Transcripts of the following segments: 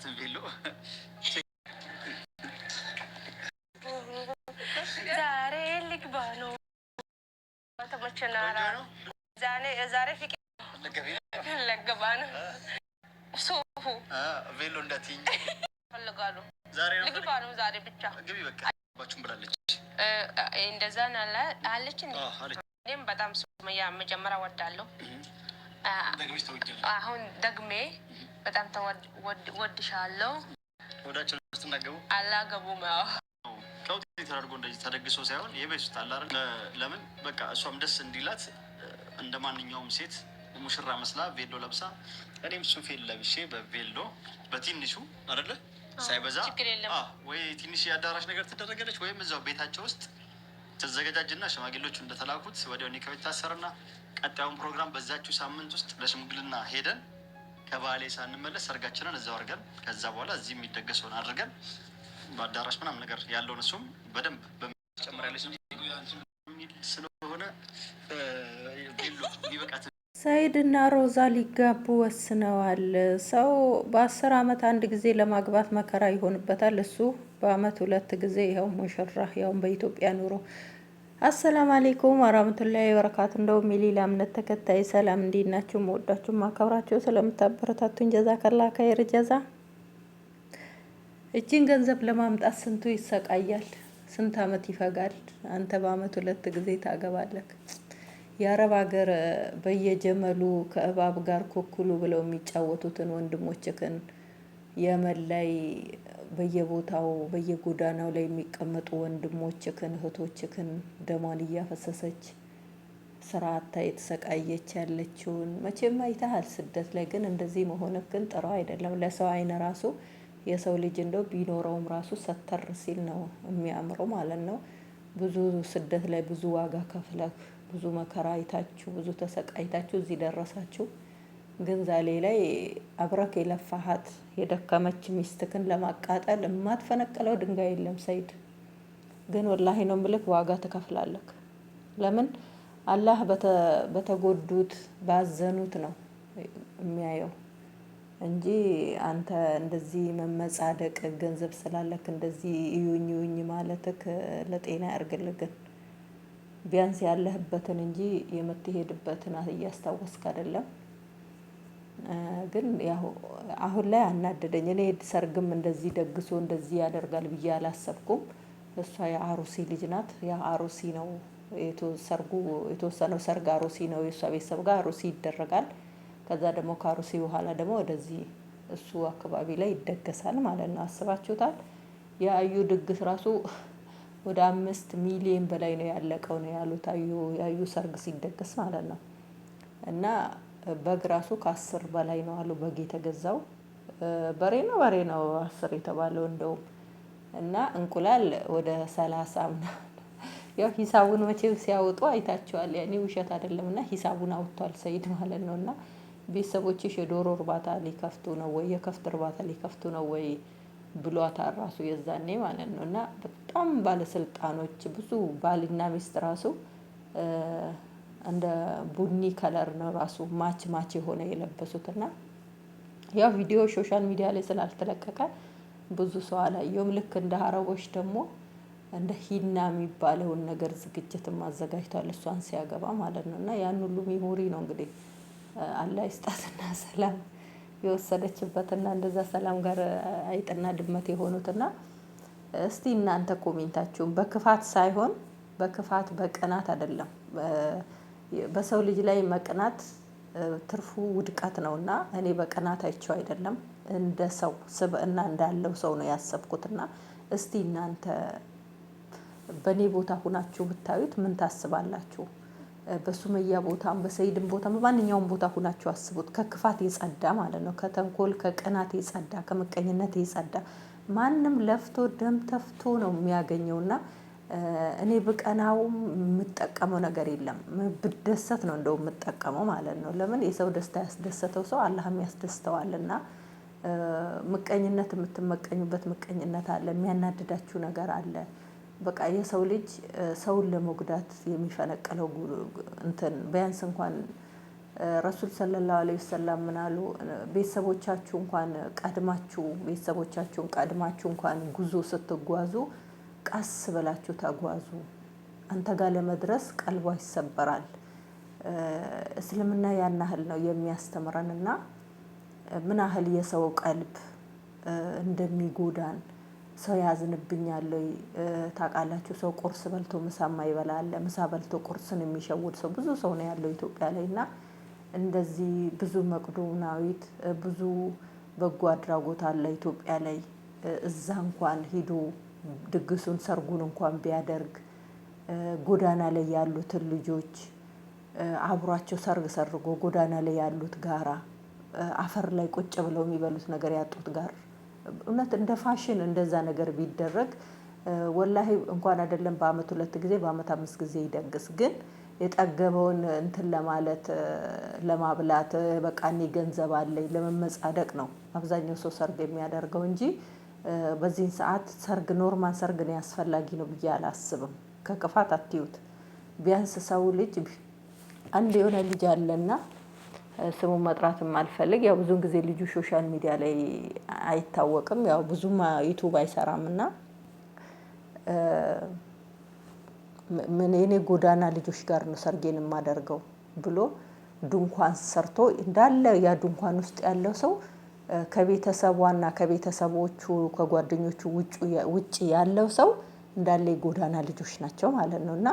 የሚበቃትን ቬሎ ዛሬ ልግባ ነው ተመቸናራ ዛሬ ፍቅር ለገባ ነው ሱፉ ቬሎ እንዳትይኝ ፈልጋሉ ዛሬ ልግባ ነው ዛሬ ብቻ ግቢ በቃ ባችሁም ብላለች እንደዛ ናለ አለች እኔም በጣም ሱመያ መጀመሪያ ወዳለሁ ደግሜሽ ተወጀለ አሁን ደግሜ በጣም ወድሻለሁ ወዳችሁ ስትናገቡ አላገቡም ቀውጥ ተደርጎ እንደዚህ ተደግሶ ሳይሆን የቤት ውስጥ አለ አይደል ለምን በቃ እሷም ደስ እንዲላት እንደማንኛውም ሴት ሙሽራ መስላ ቬሎ ለብሳ እኔም ሱፌን ለብሼ በቬሎ በትንሹ አይደለ ሳይበዛ ወይ ትንሽ ያዳራሽ ነገር ተደረገለች ወይም እዛው ቤታቸው ውስጥ ተዘጋጃጅና ሽማግሌዎቹ እንደተላኩት ወዲያው ኒካው ይታሰርና ቀጣዩን ፕሮግራም በዛችሁ ሳምንት ውስጥ ለሽምግልና ሄደን ከባሌ ሳንመለስ ሰርጋችንን እዛው አድርገን ከዛ በኋላ እዚህ የሚደገሰውን አድርገን በአዳራሽ ምናምን ነገር ያለውን እሱም በደንብ በመጨመሪያለች እንጂ ስለሆነ ይበቃት። ሰይድ እና ሮዛ ሊጋቡ ወስነዋል። ሰው በ10 ዓመት አንድ ጊዜ ለማግባት መከራ ይሆንበታል። እሱ በአመት 2 ጊዜ ይኸው ሙሽራ ያውም በኢትዮጵያ ኑሮ። አሰላም አለይኩም ወራህመቱላሂ ወበረካቱ። እንደውም የሌላ እምነት ተከታይ ሰላም እንዴት ናችሁ? መወዳችሁ ማከብራችሁ ስለምታበረታቱኝ ጀዛከላ ከይር ጀዛ። እቺን ገንዘብ ለማምጣት ስንቱ ይሰቃያል፣ ስንት አመት ይፈጋል። አንተ በአመት 2 ጊዜ ታገባለህ። የአረብ ሀገር በየጀመሉ ከእባብ ጋር ኮኩሉ ብለው የሚጫወቱትን ወንድሞችክን የመን ላይ በየቦታው በየጎዳናው ላይ የሚቀመጡ ወንድሞችክን እህቶችክን ደሟን እያፈሰሰች ስራ አታ የተሰቃየች ያለችውን መቼም አይተሃል። ስደት ላይ ግን እንደዚህ መሆንክን ጥሩ አይደለም። ለሰው አይነ ራሱ የሰው ልጅ እንደው ቢኖረውም ራሱ ሰተር ሲል ነው የሚያምረው ማለት ነው። ብዙ ስደት ላይ ብዙ ዋጋ ከፍለህ ብዙ መከራ አይታችሁ ብዙ ተሰቃይታችሁ እዚህ ደረሳችሁ። ግን ዛሬ ላይ አብረክ የለፋሃት የደከመች ሚስትክን ለማቃጠል የማትፈነቅለው ድንጋይ የለም። ሰይድ ግን ወላሂ ነው ምልክ ዋጋ ትከፍላለህ። ለምን አላህ በተጎዱት ባዘኑት ነው የሚያየው እንጂ አንተ እንደዚህ መመጻደቅ ገንዘብ ስላለክ እንደዚህ እዩኝ ማለትክ ለጤና ያርግልህ። ግን ቢያንስ ያለህበትን እንጂ የምትሄድበትን እያስታወስክ አይደለም። ግን ያው አሁን ላይ አናደደኝ። እኔ ሰርግም እንደዚህ ደግሶ እንደዚህ ያደርጋል ብዬ አላሰብኩም። እሷ የአሩሲ ልጅ ናት። ያ አሩሲ ነው የተወሰነው ሰርግ አሩሲ ነው። የእሷ ቤተሰብ ጋር አሩሲ ይደረጋል። ከዛ ደግሞ ከአሩሲ በኋላ ደግሞ ወደዚህ እሱ አካባቢ ላይ ይደገሳል ማለት ነው። አስባችሁታል? የአዩ ድግስ ራሱ ወደ 5 ሚሊዮን በላይ ነው ያለቀው ነው ያሉት። ያዩ ሰርግ ሲደገስ ማለት ነው። እና በግ ራሱ ከ10 በላይ ነው አሉ በግ የተገዛው። በሬ ነው 10 የተባለው እንደውም። እና እንቁላል ወደ 30 ምናምን ያው ሂሳቡን መቼም ሲያወጡ አይታቸዋል። ያኔ ውሸት አይደለምና ሂሳቡን አውጥቷል ሰይድ ማለት ነውና ቤተሰቦችሽ የዶሮ እርባታ ሊከፍቱ ነው ወይ የከፍት እርባታ ሊከፍቱ ነው ወይ ብሏታል ራሱ የዛኔ ማለት ነው። እና በጣም ባለስልጣኖች ብዙ ባልና ሚስት ራሱ እንደ ቡኒ ከለር ነው ራሱ ማች የሆነ የለበሱትና ያው ቪዲዮ ሶሻል ሚዲያ ላይ ስላልተለቀቀ ብዙ ሰው አላየውም። ልክ እንደ አረቦች ደግሞ እንደ ሂና የሚባለውን ነገር ዝግጅትም አዘጋጅቷል እሷን ሲያገባ ማለት ነው። እና ያን ሁሉ ሚሞሪ ነው እንግዲህ አላህ ይስጣትና ሰላም የወሰደችበትና እንደዛ ሰላም ጋር አይጥና ድመት የሆኑትና እስቲ እናንተ ኮሜንታችሁን በክፋት ሳይሆን በክፋት በቅናት አይደለም። በሰው ልጅ ላይ መቅናት ትርፉ ውድቀት ነውና እኔ በቅናት አይቼው አይደለም እንደ ሰው ስብዕና እንዳለው ሰው ነው ያሰብኩትና እስቲ እናንተ በኔ ቦታ ሁናችሁ ብታዩት ምን ታስባላችሁ? በሱመያ ቦታም በሰይድም ቦታ በማንኛውም ቦታ ሁናችሁ አስቡት። ከክፋት የጸዳ ማለት ነው። ከተንኮል ከቅናት የጸዳ ከምቀኝነት የጸዳ ማንም ለፍቶ ደም ተፍቶ ነው የሚያገኘውና እኔ በቀናውም የምጠቀመው ነገር የለም። ብደሰት ነው እንደው የምጠቀመው ማለት ነው። ለምን የሰው ደስታ ያስደሰተው ሰው አላህም ያስደስተዋልና። ምቀኝነት የምትመቀኙበት ምቀኝነት አለ፣ የሚያናድዳችሁ ነገር አለ። በቃ የሰው ልጅ ሰውን ለመጉዳት የሚፈነቀለው እንትን ቢያንስ እንኳን ረሱል ሰለላሁ ዐለይሂ ወሰለም ምን አሉ? ቤተሰቦቻችሁን ቀድማችሁ እንኳን ጉዞ ስትጓዙ ቀስ ብላችሁ ተጓዙ፣ አንተ ጋር ለመድረስ ቀልቧ ይሰበራል። እስልምና ያን ያህል ነው የሚያስተምረንና ምን ያህል የሰው ቀልብ እንደሚጎዳን ሰው ያዝንብኛል። ታውቃላችሁ፣ ሰው ቁርስ በልቶ ምሳ የማይበላ አለ። ምሳ በልቶ ቁርስን የሚሸውድ ሰው ብዙ ሰው ነው ያለው ኢትዮጵያ ላይ እና እንደዚህ ብዙ መቅዶናዊት ብዙ በጎ አድራጎት አለ ኢትዮጵያ ላይ። እዛ እንኳን ሂዶ ድግሱን ሰርጉን እንኳን ቢያደርግ ጎዳና ላይ ያሉትን ልጆች አብሯቸው ሰርግ ሰርጎ ጎዳና ላይ ያሉት ጋራ አፈር ላይ ቁጭ ብለው የሚበሉት ነገር ያጡት ጋር እውነት እንደ ፋሽን እንደዛ ነገር ቢደረግ ወላሂ እንኳን አይደለም በአመት 2 ጊዜ በአመት 5 ጊዜ ይደግስ። ግን የጠገበውን እንትን ለማለት ለማብላት በቃ እኔ ገንዘብ አለኝ ለመመጻደቅ ነው አብዛኛው ሰው ሰርግ የሚያደርገው እንጂ በዚህን ሰዓት ሰርግ ኖርማል ሰርግ ነው ያስፈልጊ ነው ብዬ አላስብም። ከክፋት አትዩት። ቢያንስ ሰው ልጅ አንድ የሆነ ልጅ አለና ስሙን መጥራትም አልፈልግ። ያው ብዙውን ጊዜ ልጁ ሶሻል ሚዲያ ላይ አይታወቅም። ያው ብዙም ዩቲዩብ አይሰራምና ምን የኔ ጎዳና ልጆች ጋር ነው ሰርጌን የማደርገው ብሎ ድንኳን ሰርቶ እንዳለ ያ ድንኳን ውስጥ ያለው ሰው ከቤተሰቧና ከቤተሰቦቹ ከጓደኞቹ ውጪ ያለው ሰው እንዳለ የጎዳና ልጆች ናቸው ማለት ነው። እና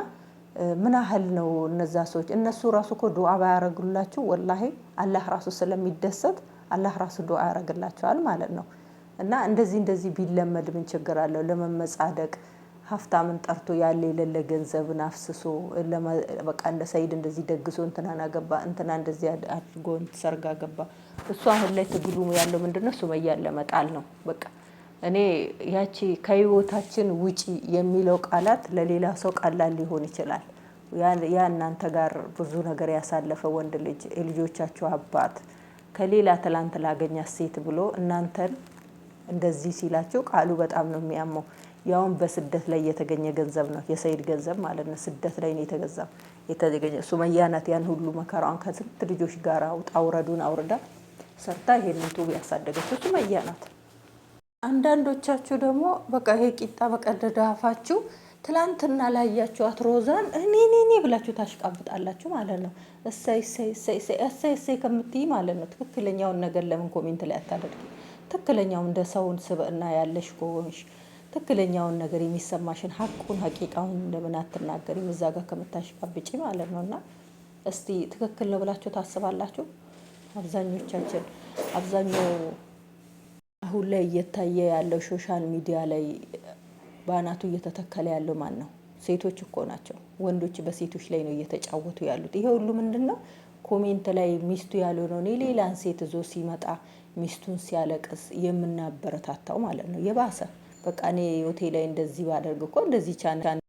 ምን ያህል ነው እነዛ ሰዎች እነሱ ራሱ እኮ ዱዓ ባያረጉላችሁ ወላሂ አላህ ራሱ ስለሚደሰት አላህ ራሱ ዱዓ ያረግላቸዋል ማለት ነው። እና እንደዚህ ቢለመድ ምን ችግር አለው? ለመመጻደቅ ሀፍታምን ጠርቶ ያለ የሌለ ገንዘብን አፍስሶ በቃ እንደ ሰይድ እንደዚህ ደግሶ እንትና ገባ እንትና እንደዚህ አድርጎ ሰርጋ ገባ። እሱ አሁን ላይ ትግሉ ያለው ምንድነው? ሱመያን ለመጣል ነው። በቃ እኔ ያቺ ከህይወታችን ውጪ የሚለው ቃላት ለሌላ ሰው ቀላል ሊሆን ይችላል። ያ እናንተ ጋር ብዙ ነገር ያሳለፈ ወንድ ልጅ የልጆቻችሁ አባት ከሌላ ትላንት ላገኛት ሴት ብሎ እናንተን እንደዚህ ሲላችሁ ቃሉ በጣም ነው የሚያመው። ያውን በስደት ላይ የተገኘ ገንዘብ ነው የሰይድ ገንዘብ ማለት ነው። ስደት ላይ ነው የተገኘ ሱመያ ናት ያን ሁሉ መከራዋን ከስንት ልጆች ጋር አውጣ ውረዱን አውርዳ ሰርታ ይሄን ዩቲዩብ ያሳደገችው ሱመያ ናት። አንዳንዶቻችሁ ደግሞ በቃ ይሄ ቂጣ በቀደደ አፋችሁ ትላንትና ላያችኋት ሮዛን እኔ ብላችሁ ታሽቃብጣላችሁ ማለት ነው። እሰይ ከምትይ ማለት ነው። ትክክለኛውን ነገር ለምን ኮሜንት ላይ አታደርጊ? ትክክለኛው እንደ ሰውን ስብዕና ያለሽ ከሆንሽ ትክክለኛውን ነገር የሚሰማሽን ሀቁን ሀቂቃውን ለምን አትናገሪም? እዛ ጋር ከምታሽቃብጪ ማለት ነውና እስቲ ትክክል ነው ብላችሁ ታስባላችሁ? አብዛኛው አሁን ላይ እየታየ ያለው ሶሻል ሚዲያ ላይ ባናቱ እየተተከለ ያለው ማን ነው? ሴቶች እኮ ናቸው። ወንዶች በሴቶች ላይ ነው እየተጫወቱ ያሉት። ይሄ ሁሉ ምንድነው? ኮሜንት ላይ ሚስቱ ያልሆነው ሌላን ሴት ዞ ሲመጣ ሚስቱን ሲያለቅስ የምናበረታታው ማለት ነው። የባሰ በቃ እኔ ሆቴል ላይ እንደዚህ ባደርግ እኮ እንደዚህ ቻና